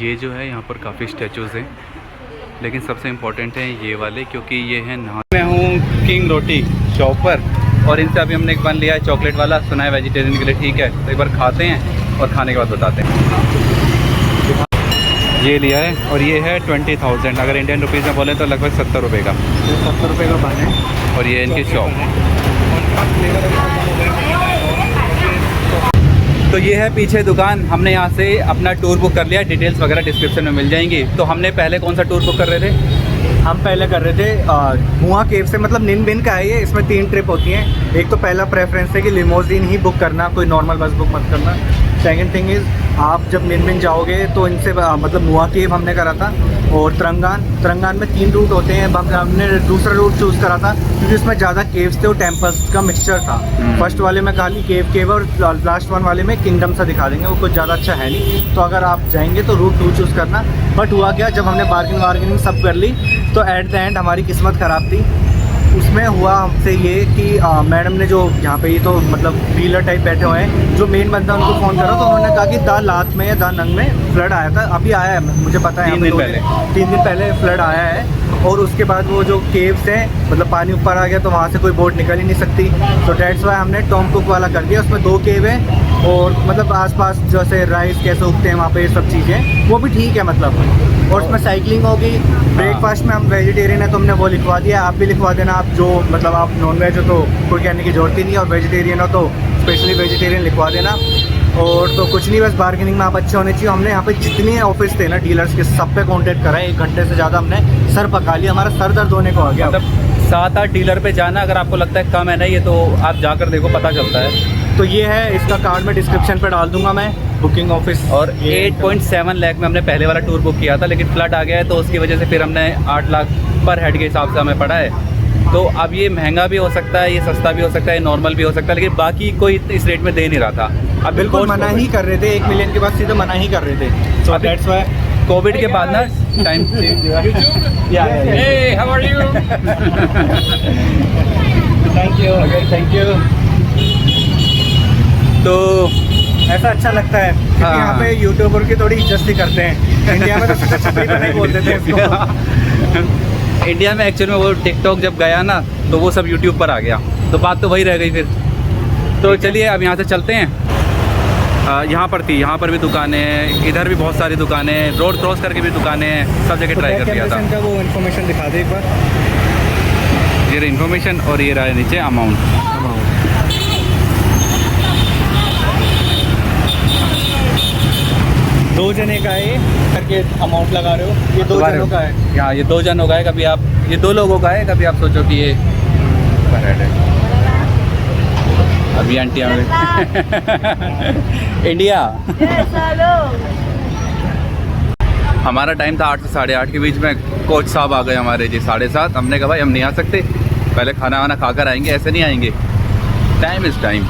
ये जो है यहाँ पर काफ़ी स्टैचूज़ हैं, लेकिन सबसे इम्पोर्टेंट है ये वाले, क्योंकि ये है नहा। मैं हूँ किंग रोटी शॉप पर, और इनसे अभी हमने एक बन लिया है चॉकलेट वाला। सुना है वेजिटेरियन के लिए ठीक है, तो एक बार खाते हैं और खाने के बाद बताते हैं। ये लिया है और ये है 20,000, अगर इंडियन रुपीज़ में बोले तो लगभग 70 रुपये का। 70 रुपये का बन है। और ये इनकी शॉप। तो ये है पीछे दुकान। हमने यहाँ से अपना टूर बुक कर लिया, डिटेल्स वगैरह डिस्क्रिप्शन में मिल जाएंगी। तो हमने पहले कौन सा टूर बुक कर रहे थे? हम पहले कर रहे थे मुआ केव से, मतलब निन बिन का है ये। इसमें 3 ट्रिप होती हैं। एक तो पहला प्रेफरेंस है कि लिमोजिन ही बुक करना, कोई नॉर्मल बस बुक मत करना। सेकंड थिंग इज़, आप जब निन बिन जाओगे तो इनसे मतलब मुआ केव हमने करा था, और तरंगान में 3 रूट होते हैं। हमने दूसरा रूट चूज़ करा था क्योंकि उसमें ज़्यादा केव्स थे और टेम्पल्स का मिक्सचर था। फर्स्ट वाले में खाली केव और लास्ट वन वाले में किंगडम सा दिखा देंगे, वो कुछ ज़्यादा अच्छा है नहीं। तो अगर आप जाएंगे तो रूट 2 चूज़ करना। बट हुआ क्या, जब हमने बार्गेनिंग सब कर ली तो एट द एंड हमारी किस्मत ख़राब थी। उसमें हुआ हमसे ये कि मैडम ने जो यहाँ पे, ये तो मतलब डीलर टाइप बैठे हुए हैं, जो मेन बंदा उनको फ़ोन करा तो उन्होंने कहा कि दा लात में या दा नंग में फ्लड आया था। अभी आया है, मुझे पता है 3 दिन पहले। 3 दिन पहले फ्लड आया है। और उसके बाद वो जो केव्स हैं, मतलब पानी ऊपर आ गया तो वहाँ से कोई बोट निकल ही नहीं सकती। तो डेट्स वाई हमने टॉम कुक वाला कर दिया। उसमें 2 केव हैं और मतलब आसपास जैसे राइस कैसे उगते हैं वहाँ पे, ये सब चीज़ें वो भी ठीक है मतलब। और उसमें साइकिलिंग होगी। ब्रेकफास्ट में हम वेजिटेरियन है तो हमने वो लिखवा दिया। आप भी लिखवा देना, आप जो मतलब आप नॉन वेज हो तो कोई कहने की ज़रूरत ही नहीं है, और वेजिटेरियन हो तो स्पेशली वेजिटेरियन लिखवा देना। और तो कुछ नहीं, बस बार्गेनिंग में आप अच्छे होने चाहिए। हमने यहाँ पे जितने ऑफिस थे ना डीलर्स के, सब पे कॉन्टेक्ट करा है। 1 घंटे से ज़्यादा हमने सर पका लिया, हमारा सर दर्द होने को आ गया। मतलब 7-8 डीलर पे जाना, अगर आपको लगता है कम है ना ये, तो आप जाकर देखो, पता चलता है। तो ये है, इसका कार्ड मैं डिस्क्रिप्शन पे डाल दूंगा मैं, बुकिंग ऑफिस। और 8.7 लाख में हमने पहले वाला टूर बुक किया था, लेकिन फ्लड आ गया है तो उसकी वजह से फिर हमने 8 लाख पर हेड के हिसाब से हमें पड़ा है। तो अब ये महंगा भी हो सकता है, ये सस्ता भी हो सकता है, नॉर्मल भी हो सकता है, लेकिन बाकी कोई इस रेट में दे नहीं रहा था। अब बिल्कुल मना ही कर रहे थे, 1 मिलियन के बाद सीधे मना ही कर रहे थे। सो दैट्स व्हाई कोविड के बाद ना टाइम थैंक यू। तो ऐसा अच्छा लगता है क्योंकि हाँ। यहाँ पे यूट्यूबर की थोड़ी इज्जत ही करते हैं। इंडिया में तो सीधा छपरी तो नहीं बोलते थे इसको। इंडिया में एक्चुअल में वो टिकटॉक जब गया ना तो वो सब यूट्यूब पर आ गया, तो बात तो वही रह गई फिर। तो चलिए अब यहाँ से चलते हैं। यहाँ पर थी, यहाँ पर भी दुकानें हैं, इधर भी बहुत सारी दुकानें हैं, रोड क्रॉस करके भी दुकानें हैं, सब जगह ट्राई कर लिया था। का वो इन्फॉर्मेशन दिखा दे एक बार। ये रहा इन्फॉर्मेशन और ये रहा नीचे अमाउंट। 2 जने का है करके अमाउंट लगा रहे हो, ये 2 जनों का है। यहाँ ये 2 जनों का है, कभी आप ये 2 लोगों का है, कभी आप सोचो कि ये पर हेड है। अभी आंटी इंडिया। हमारा टाइम था 8 से 8:30 के बीच में। कोच साहब आ गए हमारे जी 7:30। हमने कहा भाई हम नहीं आ सकते, पहले खाना वाना खाकर आएंगे, ऐसे नहीं आएंगे। Time is time.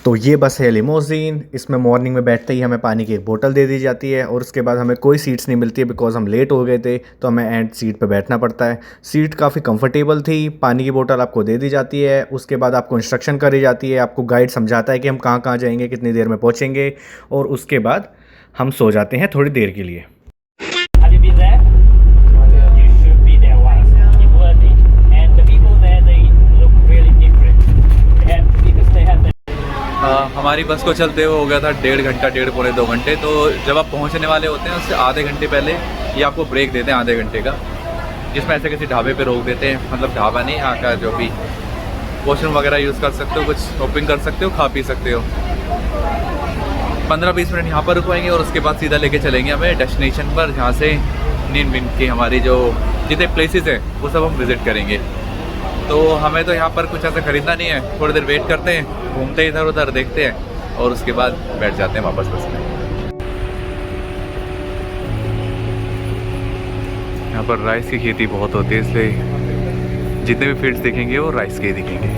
तो ये बस है लिमोजीन। इसमें मॉर्निंग में बैठते ही हमें पानी की एक बोतल दे दी जाती है, और उसके बाद हमें कोई सीट्स नहीं मिलती है बिकॉज हम लेट हो गए थे, तो हमें एंड सीट पे बैठना पड़ता है। सीट काफ़ी कंफर्टेबल थी। पानी की बोतल आपको दे दी जाती है, उसके बाद आपको इंस्ट्रक्शन करी जाती है, आपको गाइड समझाता है कि हम कहाँ कहाँ जाएंगे, कितनी देर में पहुँचेंगे, और उसके बाद हम सो जाते हैं थोड़ी देर के लिए। हमारी बस को चलते हुए हो गया था 1.5 घंटा, 1.5 पौने 2 घंटे। तो जब आप पहुंचने वाले होते हैं उससे आधे घंटे पहले ये आपको ब्रेक देते हैं आधे घंटे का, जिसमें ऐसे किसी ढाबे पे रोक देते हैं। मतलब ढाबा नहीं, यहाँ का जो भी वॉशरूम वगैरह यूज़ कर सकते हो, कुछ शॉपिंग कर सकते हो, खा पी सकते हो। 15-20 मिनट यहाँ पर रुकवाएंगे और उसके बाद सीधा लेके चलेंगे हमें डेस्टिनेशन पर, जहाँ से निन बिन की हमारी जो जितने प्लेसेस हैं वो सब हम विज़िट करेंगे। तो हमें तो यहाँ पर कुछ ऐसा ख़रीदना नहीं है, थोड़ी देर वेट करते हैं, घूमते हैं इधर उधर, देखते हैं और उसके बाद बैठ जाते हैं वापस बस में। यहाँ पर राइस की खेती बहुत होती है, इसलिए जितने भी फील्ड्स दिखेंगे वो राइस के ही दिखेंगे।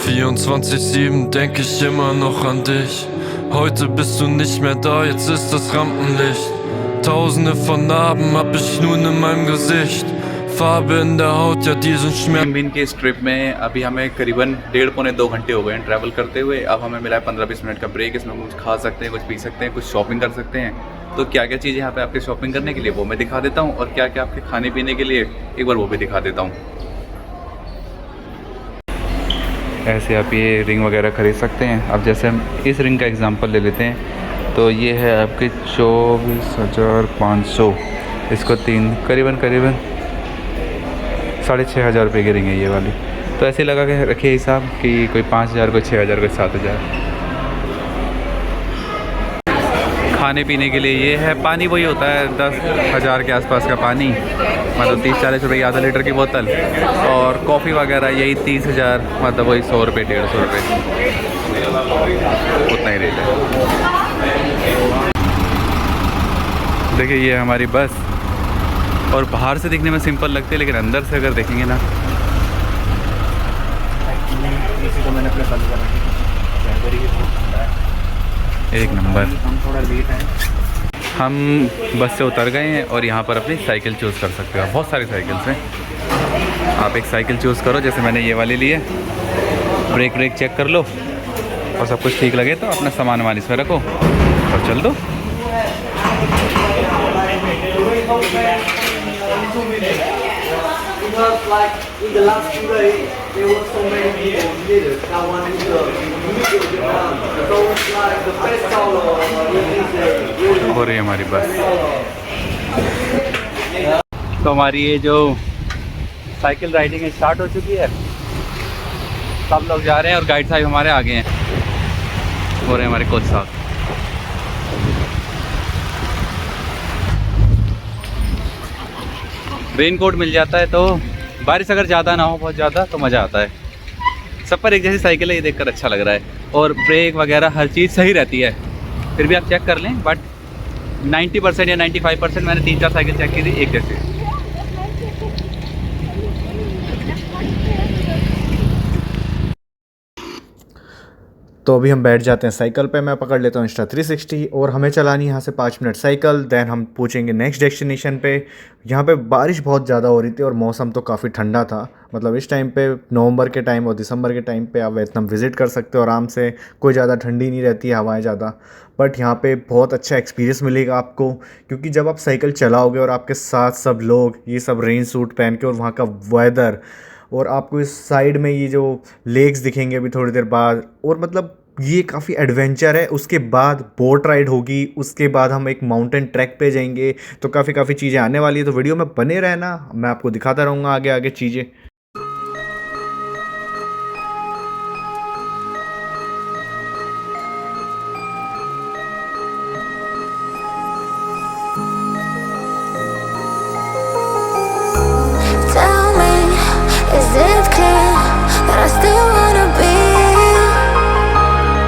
24/7 denke ich immer noch an dich. Heute bist du nicht mehr da, jetzt ist das Rampenlicht. Tausende von Narben hab ich nun in meinem Gesicht. Farbe in der Haut, ja diesen Schmerz. निनबिन के इस trip में अभी हमें करीबन 1.5-2 घंटे हो गए हैं ट्रैवल करते हुए। अब हमें मिला है 15-20 मिनट का ब्रेक। इसमें कुछ खा सकते हैं, कुछ पी सकते हैं, कुछ शॉपिंग कर सकते हैं। तो क्या क्या चीज़ें यहाँ पे आपके शॉपिंग करने के लिए वो मैं दिखा देता हूँ, और क्या क्या आपके खाने पीने के लिए एक बार वो भी दिखा देता हूँ। ऐसे आप ये रिंग वगैरह ख़रीद सकते हैं। अब जैसे हम इस रिंग का एग्जांपल ले लेते हैं, तो ये है आपके 24,500। इसको करीबन 6,500 रुपये की रिंग है ये वाली। तो ऐसे लगा के रखिए हिसाब कि कोई 5,000, कोई 6,000, कोई 7,000। खाने पीने के लिए ये है। पानी वही होता है 10,000 के आसपास का पानी, मतलब 30-40 रुपये की आधा लीटर की बोतल। और कॉफ़ी वगैरह यही 30,000, मतलब वही 100 रुपये 150 रुपये, उतना ही रेट है। देखिए ये हमारी बस, और बाहर से दिखने में सिंपल लगती है, लेकिन अंदर से अगर देखेंगे ना, इसी को मैंने अपने बंद कर रखी एक नंबर। हम थोड़ा लेट हैं। हम बस से उतर गए हैं और यहाँ पर अपनी साइकिल चूज़ कर सकते हो। बहुत सारी साइकिल्स हैं, आप एक साइकिल चूज़ करो। जैसे मैंने ये वाली ली है। ब्रेक चेक कर लो, और सब कुछ ठीक लगे तो अपना सामान वामान इसमें रखो और चल दो। और ये हमारी बस। तो हमारी ये जो साइकिल राइडिंग स्टार्ट हो चुकी है। सब लोग जा रहे हैं और गाइड साहब हमारे आगे हैं, हो रहे हैं हमारे कोच साहब। रेन कोट मिल जाता है तो बारिश अगर ज़्यादा ना हो, बहुत ज़्यादा, तो मज़ा आता है। सब पर एक जैसी साइकिल है, ये देखकर अच्छा लग रहा है। और ब्रेक वगैरह हर चीज़ सही रहती है। फिर भी आप चेक कर लें, बट 90% या 95% मैंने 3-4 साइकिल चेक की थी एक जैसे। तो अभी हम बैठ जाते हैं साइकिल पे। मैं पकड़ लेता हूँ इंस्टा 360 और हमें चलानी है यहाँ से 5 मिनट साइकिल। देन हम पहुँचेंगे नेक्स्ट डेस्टिनेशन पे। यहाँ पे बारिश बहुत ज़्यादा हो रही थी और मौसम तो काफ़ी ठंडा था। मतलब इस टाइम पे नवंबर के टाइम और दिसंबर के टाइम पे आप वियतनाम विज़िट कर सकते हो आराम से। कोई ज़्यादा ठंडी नहीं रहती है, हवाएं ज़्यादा। बट यहाँ पे बहुत अच्छा एक्सपीरियंस मिलेगा आपको, क्योंकि जब आप साइकिल चलाओगे और आपके साथ सब लोग ये सब रेन सूट पहन के, और वहाँ का वेदर, और आपको इस साइड में ये जो लेक्स दिखेंगे अभी थोड़ी देर बाद, और मतलब ये काफ़ी एडवेंचर है। उसके बाद बोट राइड होगी, उसके बाद हम एक माउंटेन ट्रैक पे जाएंगे। तो काफ़ी चीज़ें आने वाली है, तो वीडियो में बने रहना, मैं आपको दिखाता रहूँगा आगे आगे चीज़ें। Tell me, is it clear that I still wanna be?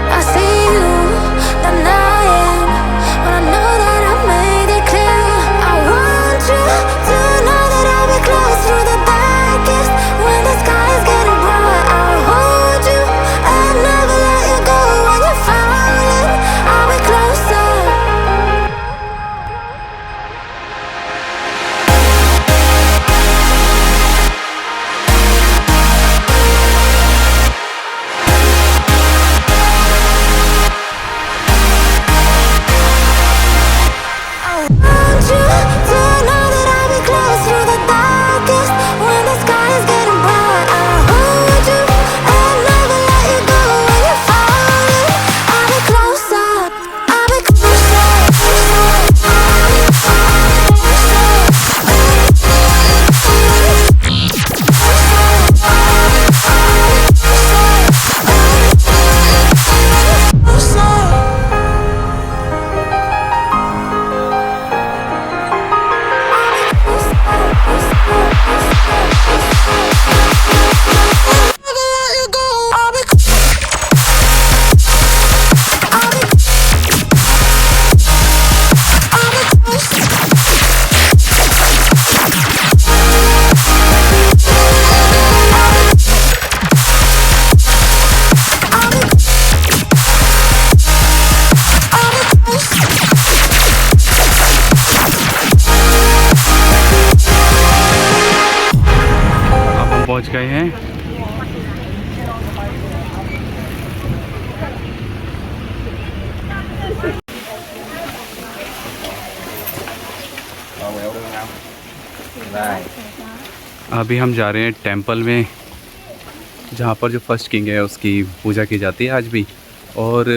I see you denying when I know that I made it clear. I want you to know that I'll be close through the darkest पहुंच गए हैं। अभी हम जा रहे हैं temple में, जहाँ पर जो फर्स्ट किंग है उसकी पूजा की जाती है आज भी। और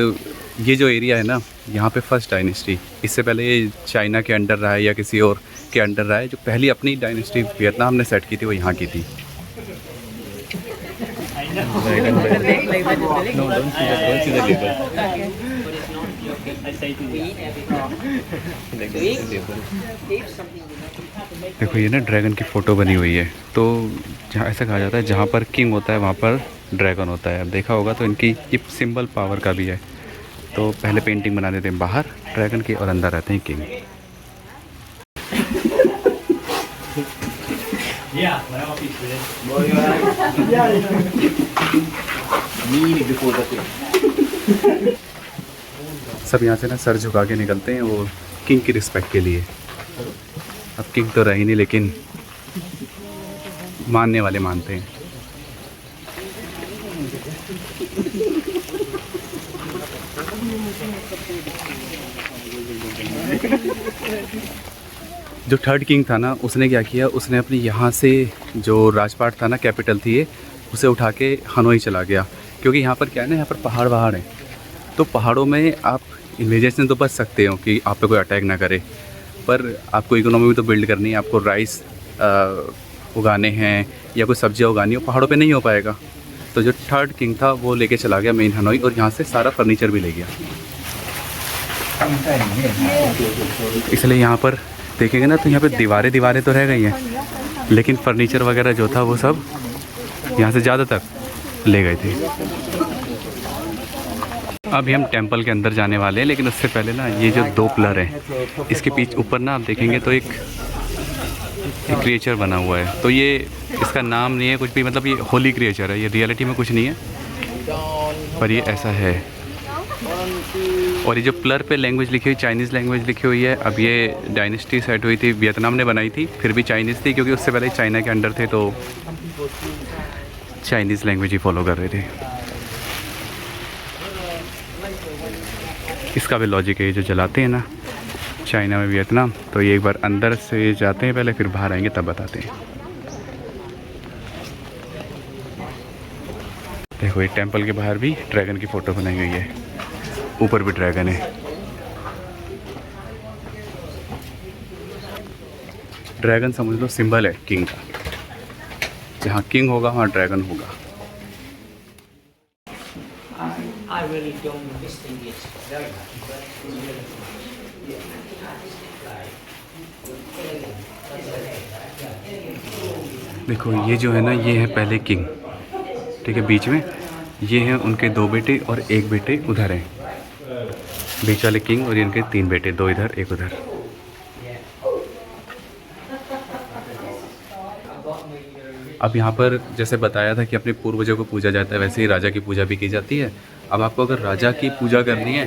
ये जो एरिया है ना, यहाँ पे फर्स्ट डायनेस्टी, इससे पहले ये चाइना के अंडर रहा है या किसी और के अंडर रहा है, जो पहली अपनी डायनेस्टी वियतनाम ने सेट की थी वो यहाँ की थी। देखो ये ना ड्रैगन की फ़ोटो बनी हुई है, तो जहाँ ऐसा कहा जाता है जहाँ पर किंग होता है वहाँ पर ड्रैगन होता है। अब देखा होगा तो इनकी ये सिंबल पावर का भी है। तो पहले पेंटिंग बना देते हैं बाहर ड्रैगन की और अंदर रहते हैं किंग। सब यहाँ से ना सर झुका के निकलते हैं वो किंग की रिस्पेक्ट के लिए। अब किंग तो रही नहीं, लेकिन मानने वाले मानते हैं। जो थर्ड किंग था ना, उसने क्या किया, उसने अपनी यहाँ से जो राजपाट था ना, कैपिटल थी ये, उसे उठा के हनोई चला गया। क्योंकि यहाँ पर क्या है ना, यहाँ पर पहाड़ वहाड़ हैं, तो पहाड़ों में आप इन्वेजन तो बच सकते हो कि आप पे कोई अटैक ना करे, पर आपको इकोनॉमी भी तो बिल्ड करनी है, आपको राइस उगाने हैं या कोई सब्जियाँ उगानी हो, पहाड़ों पे नहीं हो पाएगा। तो जो थर्ड किंग था वो लेके चला गया मेन हनोई, और यहाँ से सारा फर्नीचर भी ले गया। इसलिए यहाँ पर देखेंगे ना तो यहाँ पे दीवारें तो रह गई हैं, लेकिन फर्नीचर वगैरह जो था वो सब यहाँ से ज़्यादातर ले गए थे। अभी हम टेंपल के अंदर जाने वाले हैं, लेकिन उससे पहले ना ये जो दो पिलर हैं, इसके पीछे ऊपर ना आप देखेंगे तो एक क्रिएचर बना हुआ है। तो ये इसका नाम नहीं है कुछ भी, मतलब ये होली क्रिएचर है, ये रियलिटी में कुछ नहीं है, पर ये ऐसा है। और ये जो पिलर पे लैंग्वेज लिखी हुई, चाइनीज़ लैंग्वेज लिखी हुई है। अब ये डायनेस्टी सेट हुई थी, वियतनाम ने बनाई थी, फिर भी चाइनीज़ थी क्योंकि उससे पहले चाइना के अंडर थे, तो चाइनीज़ लैंग्वेज ही फॉलो कर रहे थे। इसका भी लॉजिक है, ये जो जलाते हैं ना चाइना में वियतनाम, तो ये एक बार अंदर से जाते हैं पहले, फिर बाहर आएंगे तब बताते हैं। देखो ये टेंपल के बाहर भी ड्रैगन की फ़ोटो बनाई हुई है, ऊपर भी ड्रैगन है। ड्रैगन समझ लो सिंबल है किंग का, जहाँ किंग होगा वहाँ ड्रैगन होगा। I really don't distinguish. देखो ये जो है ना, ये है पहले किंग, ठीक है, बीच में ये हैं उनके दो बेटे और एक बेटे उधर हैं, बीच वाले किंग, और इनके तीन बेटे, दो इधर एक उधर। अब यहाँ पर जैसे बताया था कि अपने पूर्वजों को पूजा जाता है, वैसे ही राजा की पूजा भी की जाती है। अब आपको अगर राजा की पूजा करनी है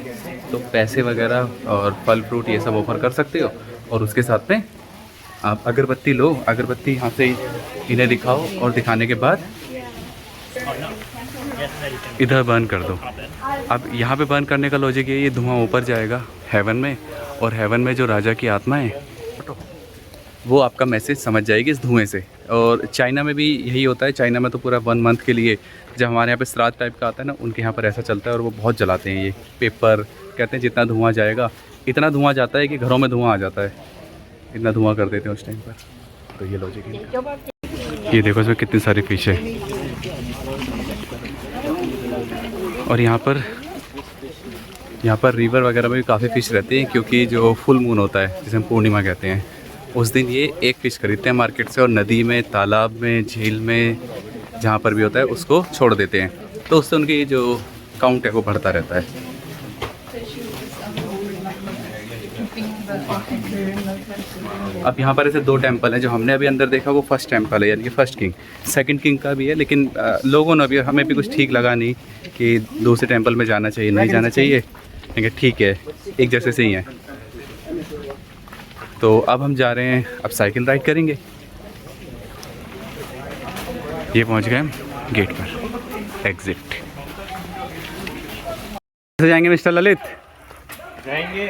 तो पैसे वगैरह और फल फ्रूट ये सब ऑफर कर सकते हो, और उसके साथ में आप अगरबत्ती लो, अगरबत्ती यहाँ से इन्हें दिखाओ, और दिखाने के बाद इधर बर्न कर दो। अब यहाँ पे बर्न करने का लॉजिक ये धुआं ऊपर जाएगा हेवन में, और हेवन में जो राजा की आत्मा है वो आपका मैसेज समझ जाएगी इस धुएं से। और चाइना में भी यही होता है, चाइना में तो पूरा 1 मंथ के लिए, जब हमारे यहाँ पे श्राद्ध टाइप का आता है ना, उनके यहाँ पर ऐसा चलता है, और वो बहुत जलाते हैं ये पेपर। कहते हैं जितना धुआं जाएगा, इतना धुआं जाता है कि घरों में धुआं आ जाता है, इतना धुआं कर देते हैं उस टाइम पर। तो ये लॉजिक है। ये देखो इसमें कितनी सारी फिश है, और यहाँ पर रिवर वगैरह में भी काफ़ी फ़िश रहती हैं, क्योंकि जो फुल मून होता है जिसे हम पूर्णिमा कहते हैं, उस दिन ये एक फ़िश खरीदते हैं मार्केट से, और नदी में, तालाब में, झील में, जहाँ पर भी होता है उसको छोड़ देते हैं, तो उससे उनकी जो काउंट है वो बढ़ता रहता है। अब यहाँ पर ऐसे 2 टेंपल हैं, जो हमने अभी अंदर देखा वो फर्स्ट टेंपल है, यानी कि फर्स्ट किंग। सेकंड किंग का भी है, लेकिन लोगों ने अभी, हमें भी कुछ ठीक लगा नहीं कि दूसरे टेंपल में जाना चाहिए नहीं जाना चाहिए, लेकिन ठीक है एक जैसे से ही है। तो अब हम जा रहे हैं, अब साइकिल राइड करेंगे। ये पहुंच गए हम गेट पर, एग्जिट। कैसे जाएंगे मिस्टर ललित? जाएंगे,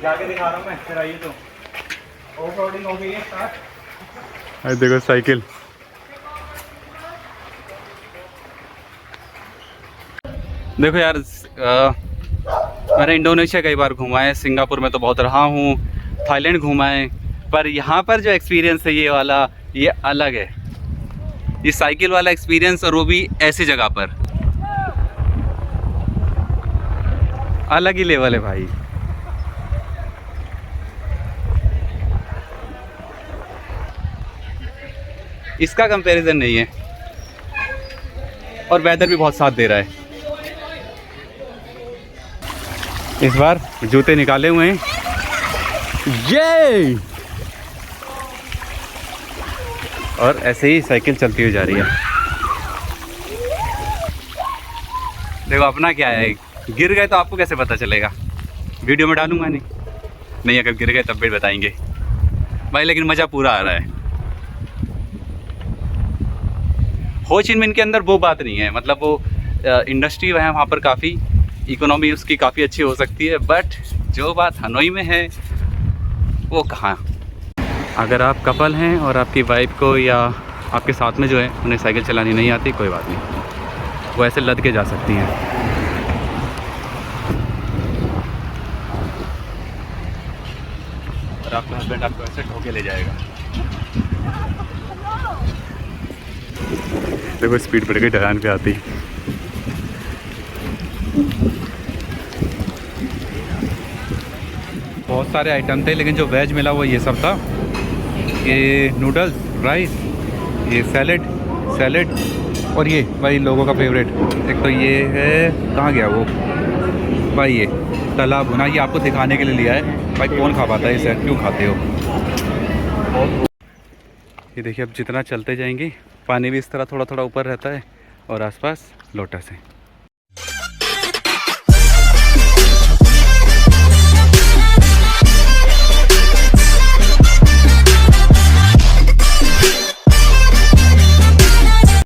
जाके दिखा रहा हूँ मैं, फिर आइए तो। ऑफ रोडिंग हो गई है स्टार्ट। अरे देखो साइकिल। देखो यार, मैंने इंडोनेशिया कई बार घूमा है, सिंगापुर में तो बहुत रहा हूँ, थाईलैंड घूमा है, पर यहाँ पर जो एक्सपीरियंस है ये वाला, ये अलग है। ये साइकिल वाला एक्सपीरियंस, और वो भी ऐसी जगह पर, अलग ही लेवल है भाई। इसका कंपैरिजन नहीं है, और वेदर भी बहुत साथ दे रहा है। इस बार जूते निकाले हुए हैं, ये, और ऐसे ही साइकिल चलती हुई जा रही है। देखो अपना क्या है, गिर गए तो आपको कैसे पता चलेगा? वीडियो में डालूंगा नहीं, अगर गिर गए तब भी बताएंगे भाई, लेकिन मज़ा पूरा आ रहा है। हो चिन मिन के अंदर वो बात नहीं है, मतलब वो इंडस्ट्री है वहाँ पर, काफ़ी इकोनॉमी उसकी काफ़ी अच्छी हो सकती है, बट जो बात हनोई में है वो कहाँ। अगर आप कपल हैं और आपकी वाइफ को या आपके साथ में जो है उन्हें साइकिल चलानी नहीं आती, कोई बात नहीं, वो ऐसे लद के जा सकती हैं। और आपका हस्बैंड आपको ऐसे ठोके ले जाएगा। देखो स्पीड बढ़ गई, ढलान पे आती। बहुत सारे आइटम थे, लेकिन जो वेज मिला वो ये सब था। ये नूडल्स, राइस, ये सैलेड, और ये भाई लोगों का फेवरेट, एक तो ये है, कहाँ गया वो भाई, ये तला भुना। ये आपको दिखाने के लिए लिया है भाई, कौन खा पाता है इसे, क्यों खाते हो? ये देखिए, अब जितना चलते जाएंगे पानी भी इस तरह थोड़ा थोड़ा ऊपर रहता है, और आसपास लोटस है।